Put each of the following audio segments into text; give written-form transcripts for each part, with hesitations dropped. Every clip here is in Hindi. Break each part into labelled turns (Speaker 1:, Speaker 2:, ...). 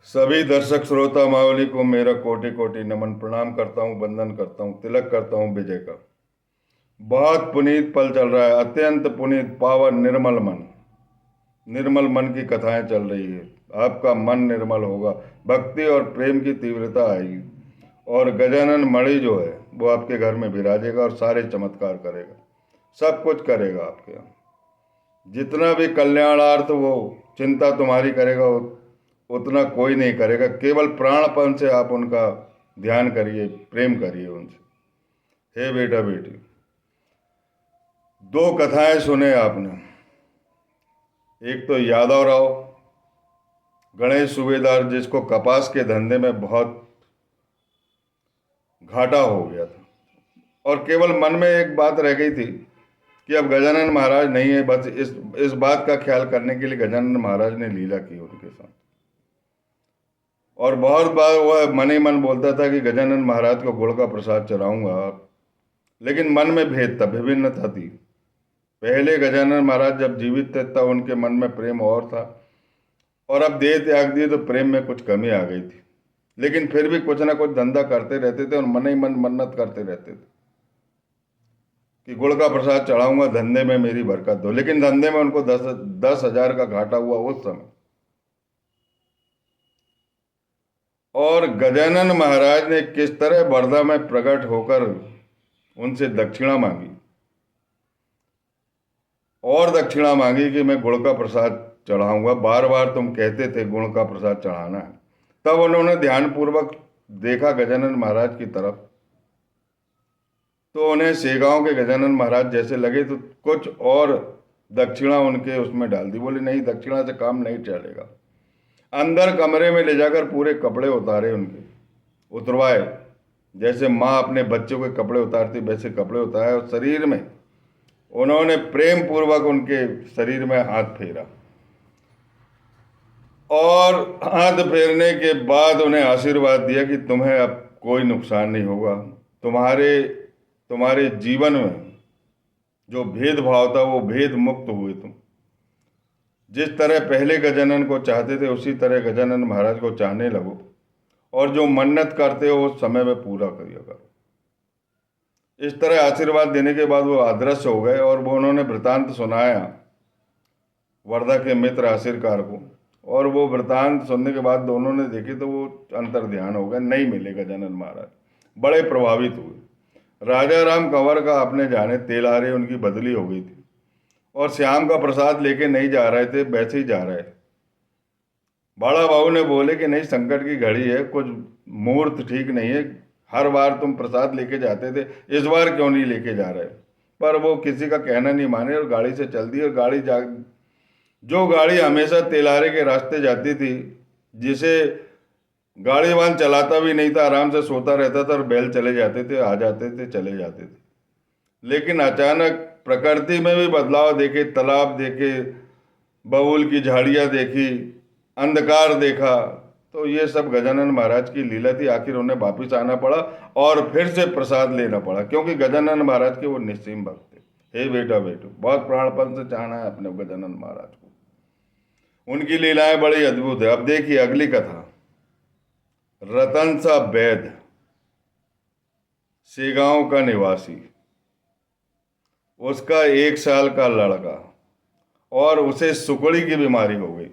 Speaker 1: सभी दर्शक श्रोता मावली को मेरा कोटि कोटि नमन, प्रणाम करता हूँ, वंदन करता हूँ, तिलक करता हूँ विजय का। बहुत पुनीत पल चल रहा है, अत्यंत पुनीत, पावन, निर्मल मन की कथाएं चल रही है। आपका मन निर्मल होगा, भक्ति और प्रेम की तीव्रता आएगी और गजानन मणि जो है वो आपके घर में विराजेगा और सारे चमत्कार करेगा, सब कुछ करेगा आपके यहाँ। जितना भी कल्याणार्थ वो चिंता तुम्हारी करेगा उतना कोई नहीं करेगा। केवल प्राणपन से आप उनका ध्यान करिए, प्रेम करिए उनसे। हे बेटा बेटी, दो कथाएं सुने आपने। एक तो यादव राव गणेश सूबेदार, जिसको कपास के धंधे में बहुत घाटा हो गया था और केवल मन में एक बात रह गई थी कि अब गजानन महाराज नहीं है। बस इस बात का ख्याल करने के लिए गजानन महाराज ने लीला की उनके साथ। और बहुत बार वह मन ही मन बोलता था कि गजानन महाराज को गुड़ का प्रसाद चढ़ाऊंगा, लेकिन मन में भेद था, विभिन्नता थी। पहले गजानन महाराज जब जीवित थे तब उनके मन में प्रेम और था, और अब देह त्याग दिए तो प्रेम में कुछ कमी आ गई थी। लेकिन फिर भी कुछ ना कुछ धंधा करते रहते थे और मन ही मन मन्नत करते रहते थे कि गुड़ का प्रसाद चढ़ाऊंगा, धंधे में मेरी बरकत दो। लेकिन धंधे में उनको 10,000 का घाटा हुआ उस समय। और गजानन महाराज ने किस तरह बरदा में प्रकट होकर उनसे दक्षिणा मांगी, और दक्षिणा मांगी कि मैं गुड़ का प्रसाद चढ़ाऊंगा, बार बार तुम कहते थे गुड़ का प्रसाद चढ़ाना है। तब उन्होंने ध्यानपूर्वक देखा गजानन महाराज की तरफ, तो उन्हें शेगांव के गजानन महाराज जैसे लगे, तो कुछ और दक्षिणा उनके उसमें डाल दी। बोले नहीं, दक्षिणा से काम नहीं चलेगा। अंदर कमरे में ले जाकर पूरे कपड़े उतारे, उनके उतरवाए, जैसे माँ अपने बच्चों के कपड़े उतारती वैसे कपड़े उतारे, और शरीर में उन्होंने प्रेम पूर्वक उनके शरीर में हाथ फेरा, और हाथ फेरने के बाद उन्हें आशीर्वाद दिया कि तुम्हें अब कोई नुकसान नहीं होगा। तुम्हारे जीवन में जो भेदभाव था वो भेद मुक्त हुए तुम। जिस तरह पहले गजानन को चाहते थे उसी तरह गजानन महाराज को चाहने लगो, और जो मन्नत करते हो उस समय में पूरा करिए करो। इस तरह आशीर्वाद देने के बाद वो अदृश्य हो गए, और वो उन्होंने वृतांत सुनाया वर्धा के मित्र आशीरकार को। और वो वृतांत सुनने के बाद दोनों ने देखे तो वो अंतर ध्यान हो गए, नहीं मिले गजानन महाराज। बड़े प्रभावित हुए। राजा राम कंवर का अपने जाने तेलहारे उनकी बदली हो गई थी, और श्याम का प्रसाद लेके नहीं जा रहे थे, वैसे ही जा रहे। बड़ा बाबू ने बोले कि नहीं, संकट की घड़ी है, कुछ मुहूर्त ठीक नहीं है, हर बार तुम प्रसाद लेके जाते थे, इस बार क्यों नहीं लेके जा रहे। पर वो किसी का कहना नहीं माने और गाड़ी से चल दी। और जो गाड़ी हमेशा तेलारे के रास्ते जाती थी, जिसे गाड़ीवान चलाता भी नहीं था, आराम से सोता रहता था, और बैल चले जाते थे, आ जाते थे, चले जाते थे। लेकिन अचानक प्रकृति में भी बदलाव देखे, तालाब देखे, बबूल की झाड़ियाँ देखी, अंधकार देखा, तो ये सब गजानन महाराज की लीला थी। आखिर उन्हें वापिस आना पड़ा और फिर से प्रसाद लेना पड़ा, क्योंकि गजानन महाराज के वो निस्सीम भक्त थे। हे बेटा बेटो, बहुत प्राणपन से चाहना है अपने गजानन महाराज को। उनकी लीलाएं बड़ी अद्भुत है। अब देखिए अगली कथा। रतन सा वैद्य, शेगांव का निवासी, उसका 1 साल का लड़का, और उसे सुकड़ी की बीमारी हो गई।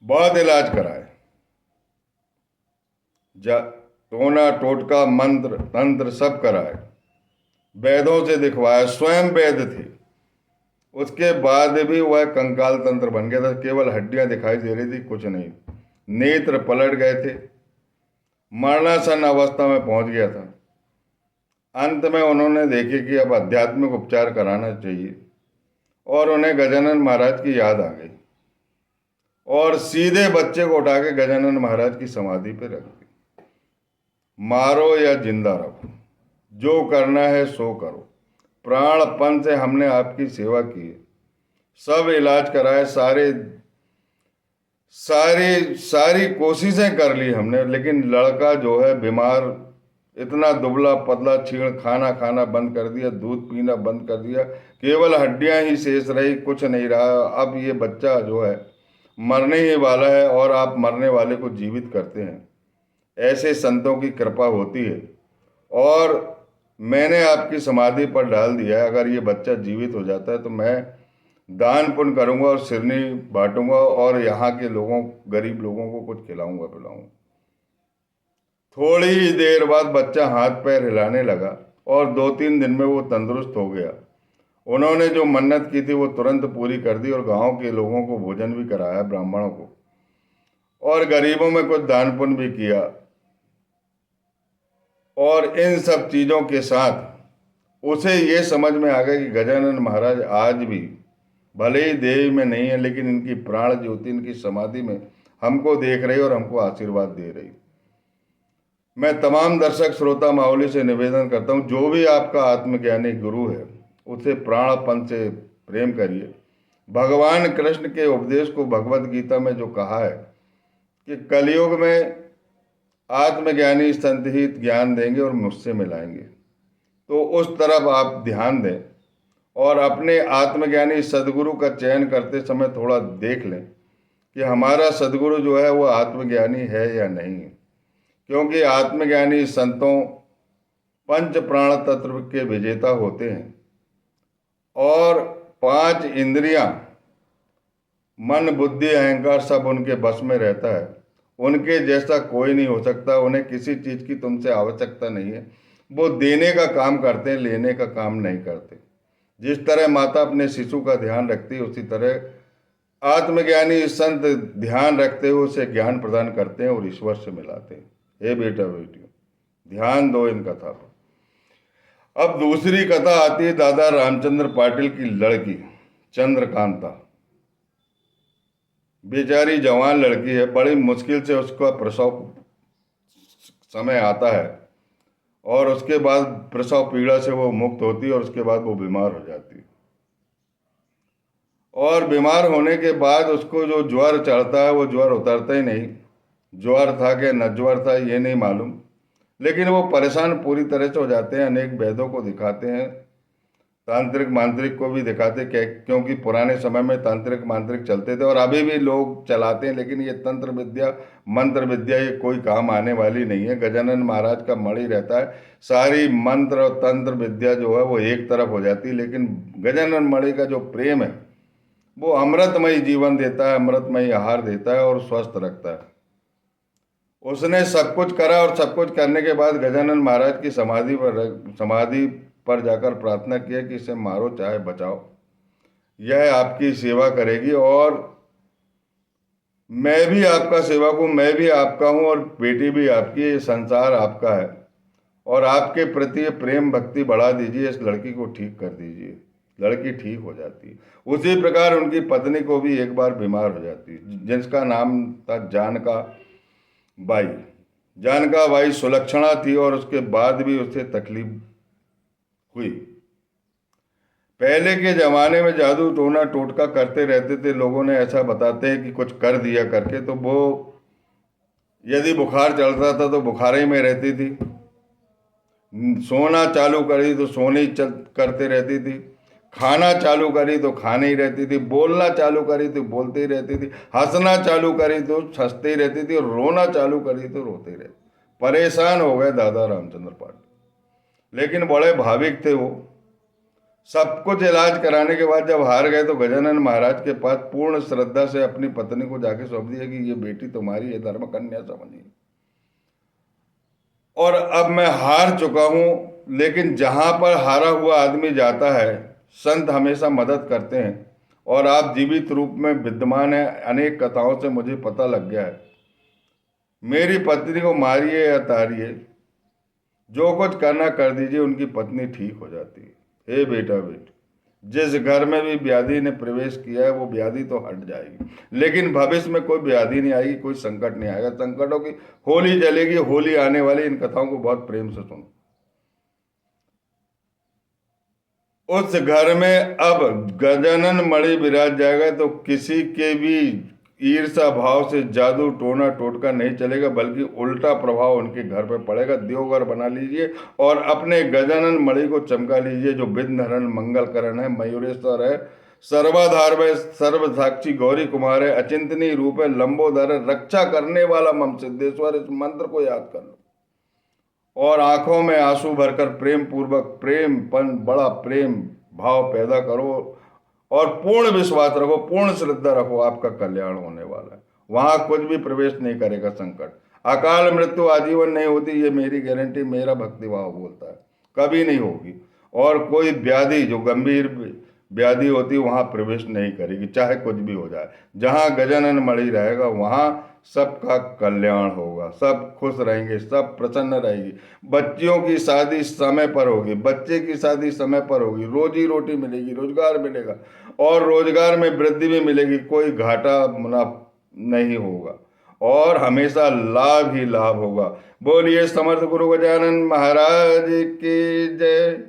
Speaker 1: बहुत इलाज कराए, टोना टोटका मंत्र तंत्र सब कराए, वैद्यों से दिखवाया, स्वयं वैद्य थे। उसके बाद भी वह कंकाल तंत्र बन गया था, केवल हड्डियां दिखाई दे रही थी, कुछ नहीं। नेत्र पलट गए थे, मरणासन अवस्था में पहुंच गया था। अंत में उन्होंने देखे कि अब आध्यात्मिक उपचार कराना चाहिए, और उन्हें गजानन महाराज की याद आ गई, और सीधे बच्चे को उठा के गजानन महाराज की समाधि पे रख दी। मारो या जिंदा रखो, जो करना है सो करो। प्राणपन से हमने आपकी सेवा की है, सब इलाज कराए, सारी कोशिशें कर ली हमने, लेकिन लड़का जो है बीमार इतना दुबला पतला क्षीण, खाना खाना बंद कर दिया, दूध पीना बंद कर दिया, केवल हड्डियां ही शेष रही, कुछ नहीं रहा। अब ये बच्चा जो है मरने ही वाला है और आप मरने वाले को जीवित करते हैं। ऐसे संतों की कृपा होती है और मैंने आपकी समाधि पर डाल दिया है। अगर ये बच्चा जीवित हो जाता है तो मैं दान पुण्य करूंगा और सिरनी बांटूंगा और यहाँ के लोगों, गरीब लोगों को कुछ खिलाऊंगा पिलाऊंगा। थोड़ी ही देर बाद बच्चा हाथ पैर हिलाने लगा और 2-3 दिन में वो तंदुरुस्त हो गया। उन्होंने जो मन्नत की थी वो तुरंत पूरी कर दी और गांव के लोगों को भोजन भी कराया, ब्राह्मणों को, और गरीबों में कुछ दान पुण्य भी किया। और इन सब चीज़ों के साथ उसे ये समझ में आ गया कि गजानन महाराज आज भी भले ही देह में नहीं है, लेकिन इनकी प्राण ज्योति इनकी समाधि में हमको देख रही और हमको आशीर्वाद दे रही। मैं तमाम दर्शक श्रोता मावली से निवेदन करता हूँ, जो भी आपका आत्मज्ञानी गुरु है उसे प्राणपन से प्रेम करिए। भगवान कृष्ण के उपदेश को भगवत गीता में जो कहा है कि कलयुग में आत्मज्ञानी संत ही ज्ञान देंगे और मुझसे मिलाएंगे, तो उस तरफ आप ध्यान दें और अपने आत्मज्ञानी सदगुरु का चयन करते समय थोड़ा देख लें कि हमारा सदगुरु जो है वो आत्मज्ञानी है या नहीं। क्योंकि आत्मज्ञानी संतों पंच प्राण तत्व के विजेता होते हैं और 5 इंद्रियां, मन बुद्धि अहंकार सब उनके बस में रहता है। उनके जैसा कोई नहीं हो सकता, उन्हें किसी चीज की तुमसे आवश्यकता नहीं है। वो देने का काम करते हैं, लेने का काम नहीं करते। जिस तरह माता अपने शिशु का ध्यान रखती है, उसी तरह आत्मज्ञानी संत ध्यान रखते हुए उसे ज्ञान प्रदान करते हैं और ईश्वर से मिलाते हैं। हे बेटा बेटियों, ध्यान दो इन कथा पर। अब दूसरी कथा आती है दादा रामचंद्र पाटिल की लड़की चंद्रकांता। बेचारी जवान लड़की है, बड़ी मुश्किल से उसका प्रसव समय आता है और उसके बाद प्रसव पीड़ा से वो मुक्त होती है और उसके बाद वो बीमार हो जाती है। और बीमार होने के बाद उसको जो ज्वर चढ़ता है वो ज्वर उतरता ही नहीं। ज्वर था कि न ज्वर था ये नहीं मालूम, लेकिन वो परेशान पूरी तरह से हो जाते हैं। अनेक वैद्यों को दिखाते हैं, तांत्रिक मांत्रिक को भी दिखाते, क्योंकि पुराने समय में तांत्रिक मांत्रिक चलते थे और अभी भी लोग चलाते हैं, लेकिन ये तंत्र विद्या मंत्र विद्या ये कोई काम आने वाली नहीं है। गजानन महाराज का मणि रहता है, सारी मंत्र और तंत्र विद्या जो है वो एक तरफ हो जाती है, लेकिन गजानन मणि का जो प्रेम है वो अमृतमय जीवन देता है, अमृतमय आहार देता है और स्वस्थ रखता है। उसने सब कुछ करा और सब कुछ करने के बाद गजानन महाराज की समाधि पर जाकर प्रार्थना किया कि इसे मारो चाहे बचाओ, यह आपकी सेवा करेगी और मैं भी आपका सेवक हूँ, मैं भी आपका हूँ और बेटी भी आपकी, ये संसार आपका है और आपके प्रति प्रेम भक्ति बढ़ा दीजिए, इस लड़की को ठीक कर दीजिए। लड़की ठीक हो जाती है। उसी प्रकार उनकी पत्नी को भी एक बार बीमार हो जाती है, जिसका नाम था जानका बाई। जानका बाई सुलक्षणा थी और उसके बाद भी उसे तकलीफ हुई। पहले के जमाने में जादू टोना टोटका करते रहते थे, लोगों ने ऐसा बताते हैं कि कुछ कर दिया करके, तो वो यदि बुखार चढ़ता था तो बुखार ही में रहती थी, सोना चालू करी तो सोने ही करते रहती थी, खाना चालू करी तो खाने ही रहती थी, बोलना चालू करी तो बोलते ही रहती थी, हंसना चालू करी तो हंसते ही रहती थी और रोना चालू करी तो रोते ही रहती। परेशान हो गए दादा रामचंद्र पाटिल, लेकिन बड़े भाविक थे वो। सब कुछ इलाज कराने के बाद जब हार गए तो गजानन महाराज के पास पूर्ण श्रद्धा से अपनी पत्नी को जाके सौंप दिया कि ये बेटी तुम्हारी, ये धर्म कन्या समझिए और अब मैं हार चुका हूं। लेकिन जहां पर हारा हुआ आदमी जाता है, संत हमेशा मदद करते हैं और आप जीवित रूप में विद्यमान है। अनेक कथाओं से मुझे पता लग गया है। मेरी पत्नी को मारिए या तारिए, जो कुछ करना कर दीजिए, उनकी पत्नी ठीक हो जाती है। हे बेटा बेटी, जिस घर में भी व्याधि ने प्रवेश किया है वो व्याधि तो हट जाएगी, लेकिन भविष्य में कोई व्याधि नहीं आएगी, कोई संकट नहीं आएगा। संकटों की होली चलेगी, होली आने वाली। इन कथाओं को बहुत प्रेम से सुनो। उस घर में अब गजानन मणि विराज जाएगा तो किसी के भी ईर्षा भाव से जादू टोना टोटका नहीं चलेगा, बल्कि उल्टा प्रभाव उनके घर पर पड़ेगा। देवघर बना लीजिए और अपने गजानन मणि को चमका लीजिए, जो विघ्नहरण मंगलकरण है, मयूरेश्वर है, सर्वाधार में सर्व साक्षी गौरी कुमार है, अचिंतनीय रूप है, लंबोदर है, रक्षा करने वाला मम सिद्धेश्वर। इस मंत्र को याद कर लो और आंखों में आंसू भरकर प्रेम पूर्वक बड़ा प्रेम भाव पैदा करो और पूर्ण विश्वास रखो, पूर्ण श्रद्धा रखो, आपका कल्याण होने वाला है। वहां कुछ भी प्रवेश नहीं करेगा संकट। अकाल मृत्यु आजीवन नहीं होती, ये मेरी गारंटी, मेरा भक्तिभाव बोलता है, कभी नहीं होगी। और कोई व्याधि जो गंभीर व्याधि होती वहां प्रवेश नहीं करेगी, चाहे कुछ भी हो जाए। जहां गजानन मणि रहेगा वहां सबका कल्याण होगा, सब खुश रहेंगे, सब प्रसन्न रहेगी। बच्चियों की शादी समय पर होगी, बच्चे की शादी समय पर होगी, रोजी रोटी मिलेगी, रोजगार मिलेगा और रोजगार में वृद्धि भी मिलेगी, कोई घाटा मुनाफा नहीं होगा और हमेशा लाभ ही लाभ होगा। बोलिए समर्थ गुरु गजानन महाराज की जय।